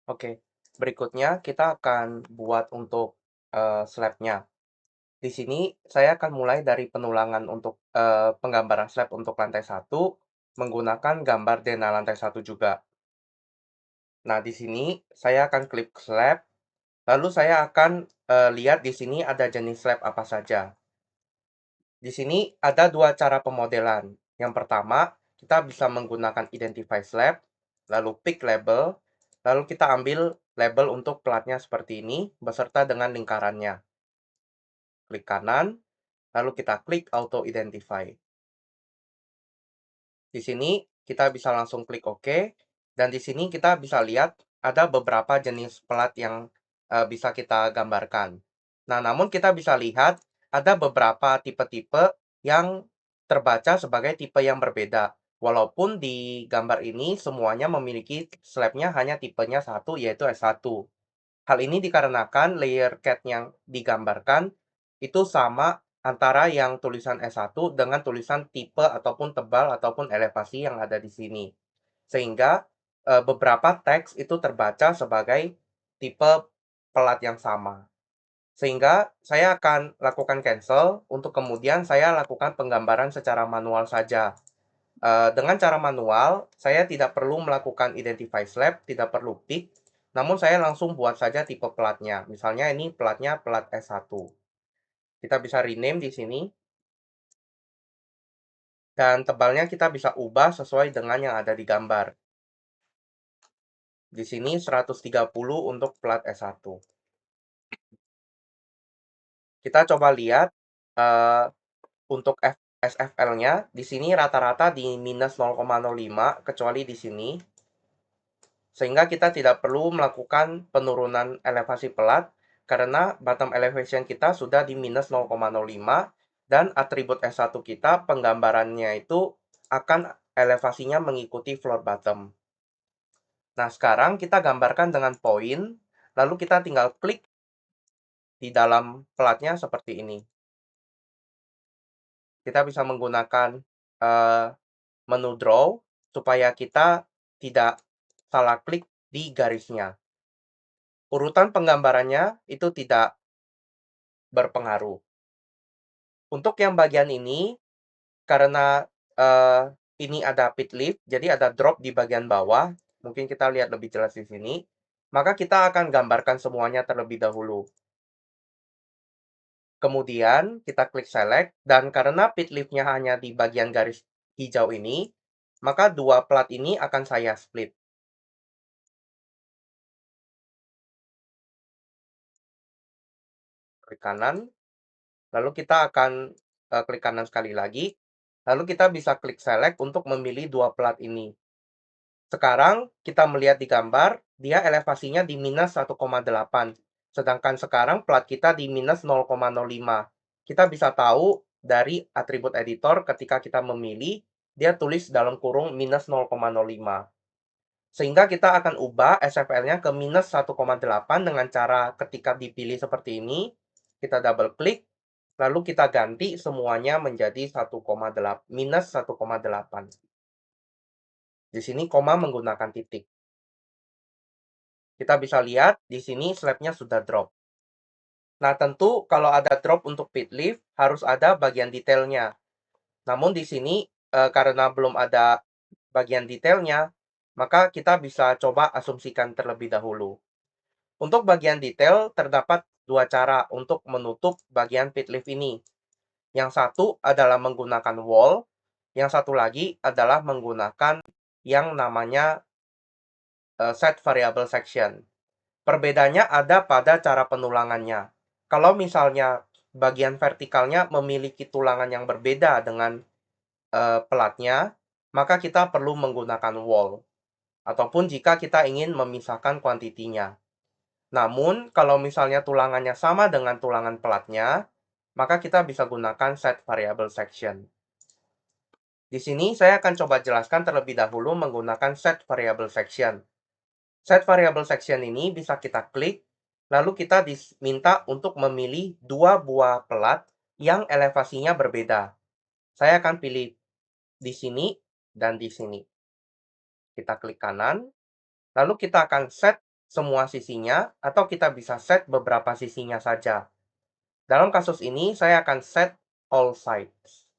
Oke, berikutnya kita akan buat untuk, slab-nya. Di sini saya akan mulai dari penulangan untuk, penggambaran slab untuk lantai satu menggunakan gambar denah lantai satu juga. Nah, di sini saya akan klik slab, lalu saya akan, lihat di sini ada jenis slab apa saja. Di sini ada dua cara pemodelan. Yang pertama, kita bisa menggunakan identify slab, lalu pick label, lalu kita ambil label untuk platnya seperti ini, beserta dengan lingkarannya. Klik kanan, lalu kita klik auto identify. Di sini kita bisa langsung klik OK, dan di sini kita bisa lihat ada beberapa jenis plat yang bisa kita gambarkan. Nah, namun kita bisa lihat ada beberapa tipe-tipe yang terbaca sebagai tipe yang berbeda. Walaupun di gambar ini semuanya memiliki slabnya hanya tipenya satu, yaitu S1. Hal ini dikarenakan layer cat yang digambarkan itu sama antara yang tulisan S1 dengan tulisan tipe ataupun tebal ataupun elevasi yang ada di sini. Sehingga beberapa teks itu terbaca sebagai tipe pelat yang sama. Sehingga saya akan lakukan cancel untuk kemudian saya lakukan penggambaran secara manual saja. Dengan cara manual, saya tidak perlu melakukan identify slab, tidak perlu pick, namun saya langsung buat saja tipe platnya. Misalnya ini platnya plat S1. Kita bisa rename di sini, dan tebalnya kita bisa ubah sesuai dengan yang ada di gambar. Di sini 130 untuk plat S1. Kita coba lihat untuk SFL-nya, di sini rata-rata di minus 0,05, kecuali di sini. Sehingga kita tidak perlu melakukan penurunan elevasi pelat, karena bottom elevation kita sudah di minus 0,05, dan atribut S1 kita, penggambarannya itu akan elevasinya mengikuti floor bottom. Nah, sekarang kita gambarkan dengan poin, lalu kita tinggal klik di dalam platnya seperti ini. Kita bisa menggunakan menu draw, supaya kita tidak salah klik di garisnya. Urutan penggambarannya itu tidak berpengaruh. Untuk yang bagian ini, karena ini ada pit lift, jadi ada drop di bagian bawah, mungkin kita lihat lebih jelas di sini, maka kita akan gambarkan semuanya terlebih dahulu. Kemudian kita klik select, dan karena pit lift-nya hanya di bagian garis hijau ini, maka dua plat ini akan saya split. Klik kanan, lalu kita akan klik kanan sekali lagi, lalu kita bisa klik select untuk memilih dua plat ini. Sekarang kita melihat di gambar, dia elevasinya di minus 1,8. Sedangkan sekarang plat kita di minus 0,05. Kita bisa tahu dari atribut editor ketika kita memilih, dia tulis dalam kurung minus 0,05. Sehingga kita akan ubah SFL-nya ke minus 1,8 dengan cara ketika dipilih seperti ini, kita double klik, lalu kita ganti semuanya menjadi 1,8, minus 1,8. Di sini koma menggunakan titik. Kita bisa lihat di sini slabnya sudah drop. Nah, tentu kalau ada drop untuk pit lift, harus ada bagian detailnya. Namun di sini, karena belum ada bagian detailnya, maka kita bisa coba asumsikan terlebih dahulu. Untuk bagian detail, terdapat dua cara untuk menutup bagian pit lift ini. Yang satu adalah menggunakan wall, yang satu lagi adalah menggunakan yang namanya set variable section. Perbedaannya ada pada cara penulangannya. Kalau misalnya bagian vertikalnya memiliki tulangan yang berbeda dengan pelatnya, maka kita perlu menggunakan wall. Ataupun jika kita ingin memisahkan kuantitinya. Namun, kalau misalnya tulangannya sama dengan tulangan pelatnya, maka kita bisa gunakan set variable section. Di sini saya akan coba jelaskan terlebih dahulu menggunakan set variable section. Set variable section ini bisa kita klik, lalu kita diminta untuk memilih dua buah pelat yang elevasinya berbeda. Saya akan pilih di sini dan di sini. Kita klik kanan, lalu kita akan set semua sisinya atau kita bisa set beberapa sisinya saja. Dalam kasus ini, saya akan set all sides.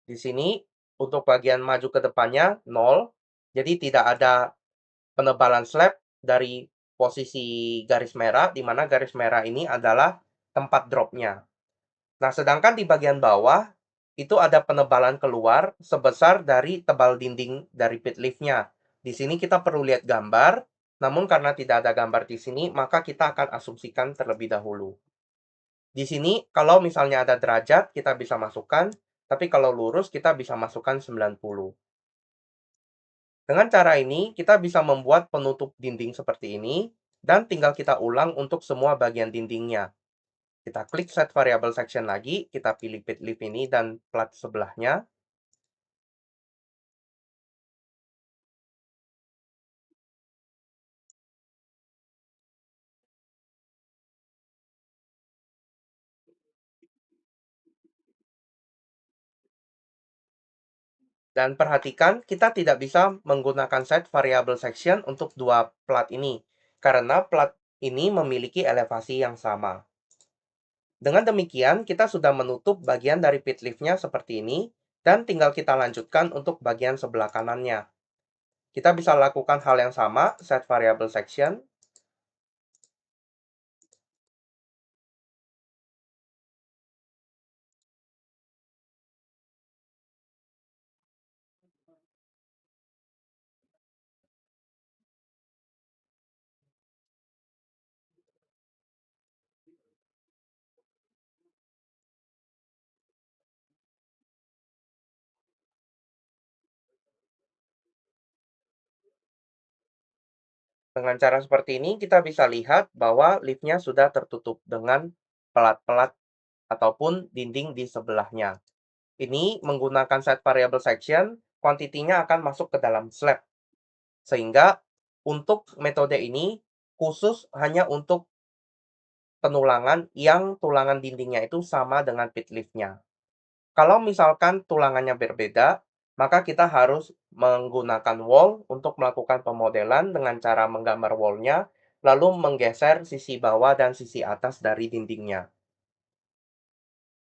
Di sini, untuk bagian maju ke depannya, 0. Jadi tidak ada penebalan slab dari posisi garis merah, di mana garis merah ini adalah tempat dropnya. Nah, sedangkan di bagian bawah, itu ada penebalan keluar sebesar dari tebal dinding dari pit liftnya. Di sini kita perlu lihat gambar, namun karena tidak ada gambar di sini, maka kita akan asumsikan terlebih dahulu. Di sini, kalau misalnya ada derajat, kita bisa masukkan, tapi kalau lurus, kita bisa masukkan 90. Dengan cara ini, kita bisa membuat penutup dinding seperti ini, dan tinggal kita ulang untuk semua bagian dindingnya. Kita klik Set Variable Section lagi, kita pilih pit lift ini dan plat sebelahnya. Dan perhatikan, kita tidak bisa menggunakan Set Variable Section untuk dua plat ini, karena plat ini memiliki elevasi yang sama. Dengan demikian, kita sudah menutup bagian dari pit lift-nya seperti ini, dan tinggal kita lanjutkan untuk bagian sebelah kanannya. Kita bisa lakukan hal yang sama, Set Variable Section. Dengan cara seperti ini, kita bisa lihat bahwa lift-nya sudah tertutup dengan pelat-pelat ataupun dinding di sebelahnya. Ini menggunakan set variable section, kuantitinya akan masuk ke dalam slab. Sehingga untuk metode ini khusus hanya untuk penulangan yang tulangan dindingnya itu sama dengan pit lift-nya. Kalau misalkan tulangannya berbeda, maka kita harus menggunakan wall untuk melakukan pemodelan dengan cara menggambar wall-nya, lalu menggeser sisi bawah dan sisi atas dari dindingnya.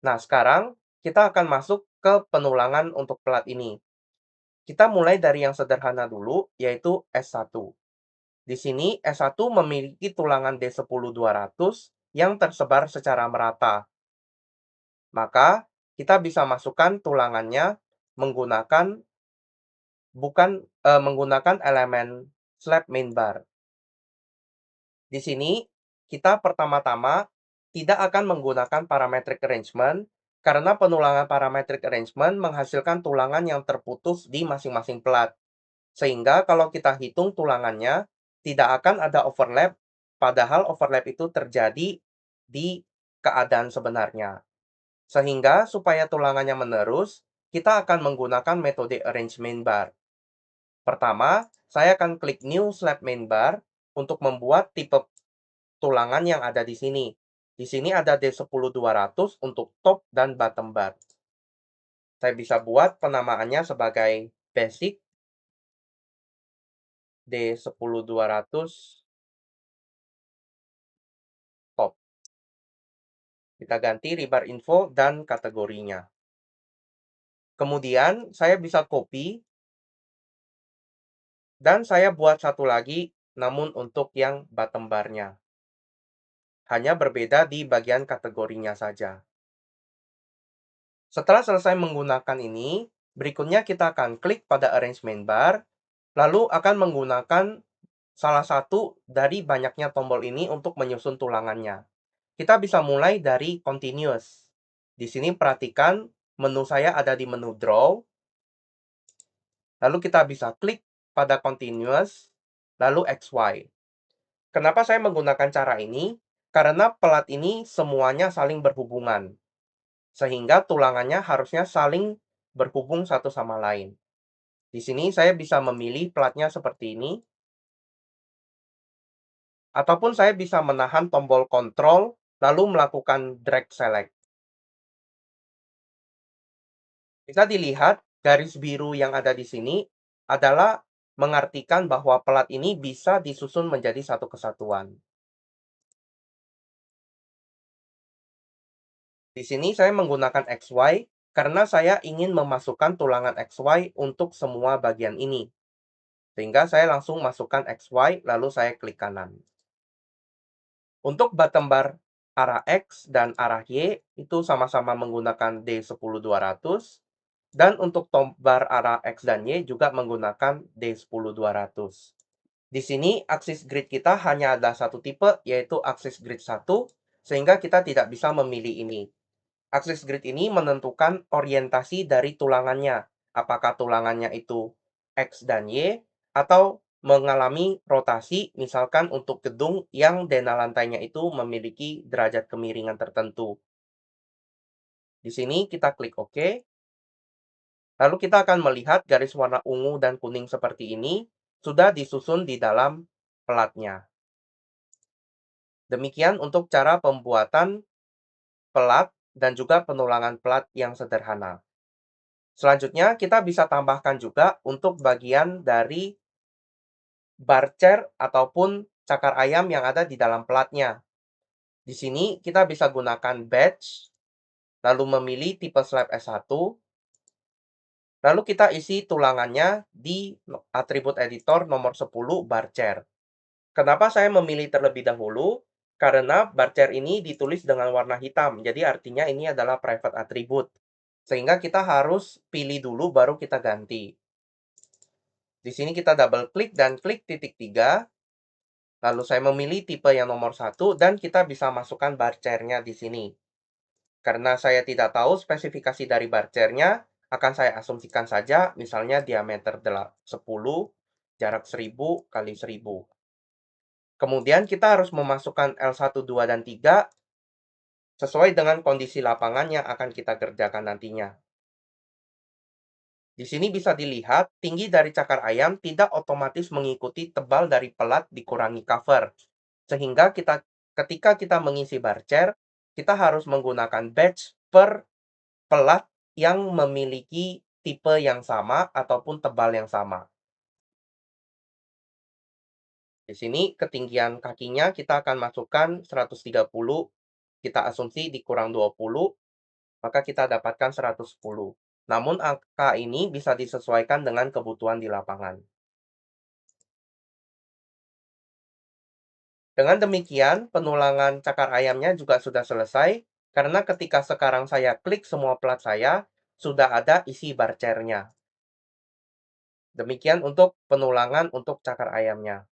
Nah, sekarang kita akan masuk ke penulangan untuk pelat ini. Kita mulai dari yang sederhana dulu, yaitu S1. Di sini S1 memiliki tulangan D10-200 yang tersebar secara merata. Maka kita bisa masukkan tulangannya menggunakan menggunakan elemen slab main bar. Di sini kita pertama-tama tidak akan menggunakan parametric arrangement karena penulangan parametric arrangement menghasilkan tulangan yang terputus di masing-masing plat. Sehingga kalau kita hitung tulangannya tidak akan ada overlap, padahal overlap itu terjadi di keadaan sebenarnya. Sehingga supaya tulangannya menerus, kita akan menggunakan metode arrange main bar. Pertama, saya akan klik New Slab Main Bar untuk membuat tipe tulangan yang ada di sini. Di sini ada D10-200 untuk top dan bottom bar. Saya bisa buat penamaannya sebagai basic D10-200 top. Kita ganti rebar info dan kategorinya. Kemudian saya bisa copy dan saya buat satu lagi namun untuk yang bottom bar-nya. Hanya berbeda di bagian kategorinya saja. Setelah selesai menggunakan ini, berikutnya kita akan klik pada arrangement bar, lalu akan menggunakan salah satu dari banyaknya tombol ini untuk menyusun tulangannya. Kita bisa mulai dari continuous. Di sini perhatikan menu saya ada di menu draw, lalu kita bisa klik pada continuous, lalu XY. Kenapa saya menggunakan cara ini? Karena pelat ini semuanya saling berhubungan. Sehingga tulangannya harusnya saling berhubung satu sama lain. Di sini saya bisa memilih platnya seperti ini, ataupun saya bisa menahan tombol kontrol, lalu melakukan drag select. Bisa dilihat garis biru yang ada di sini adalah mengartikan bahwa pelat ini bisa disusun menjadi satu kesatuan. Di sini saya menggunakan XY karena saya ingin memasukkan tulangan XY untuk semua bagian ini. Sehingga saya langsung masukkan XY, lalu saya klik kanan. Untuk bottom bar arah X dan arah Y itu sama-sama menggunakan D10200. Dan untuk top bar arah X dan Y juga menggunakan D10200. Di sini aksis grid kita hanya ada satu tipe, yaitu aksis grid 1, sehingga kita tidak bisa memilih ini. Aksis grid ini menentukan orientasi dari tulangannya. Apakah tulangannya itu X dan Y, atau mengalami rotasi, misalkan untuk gedung yang dena lantainya itu memiliki derajat kemiringan tertentu. Di sini kita klik OK. Lalu kita akan melihat garis warna ungu dan kuning seperti ini sudah disusun di dalam pelatnya. Demikian untuk cara pembuatan pelat dan juga penulangan pelat yang sederhana. Selanjutnya, kita bisa tambahkan juga untuk bagian dari barcer ataupun cakar ayam yang ada di dalam pelatnya. Di sini kita bisa gunakan batch, lalu memilih tipe slab S1, lalu kita isi tulangannya di atribut editor nomor 10 barcer. Kenapa saya memilih terlebih dahulu? Karena barcer ini ditulis dengan warna hitam, jadi artinya ini adalah private attribute. Sehingga kita harus pilih dulu baru kita ganti. Di sini kita double klik dan klik titik 3. Lalu saya memilih tipe yang nomor 1 dan kita bisa masukkan barcernya di sini. Karena saya tidak tahu spesifikasi dari barcernya, akan saya asumsikan saja misalnya diameter 10, jarak 1000 kali 1000. Kemudian kita harus memasukkan L1, 2, dan 3 sesuai dengan kondisi lapangan yang akan kita kerjakan nantinya. Di sini bisa dilihat, tinggi dari cakar ayam tidak otomatis mengikuti tebal dari pelat dikurangi cover. Sehingga ketika kita mengisi barcer, kita harus menggunakan batch per pelat yang memiliki tipe yang sama ataupun tebal yang sama. Di sini ketinggian kakinya kita akan masukkan 130, kita asumsi dikurang 20, maka kita dapatkan 110. Namun angka ini bisa disesuaikan dengan kebutuhan di lapangan. Dengan demikian, penulangan cakar ayamnya juga sudah selesai, karena ketika sekarang saya klik semua plat saya, sudah ada isi barcernya. Demikian untuk penulangan untuk cakar ayamnya.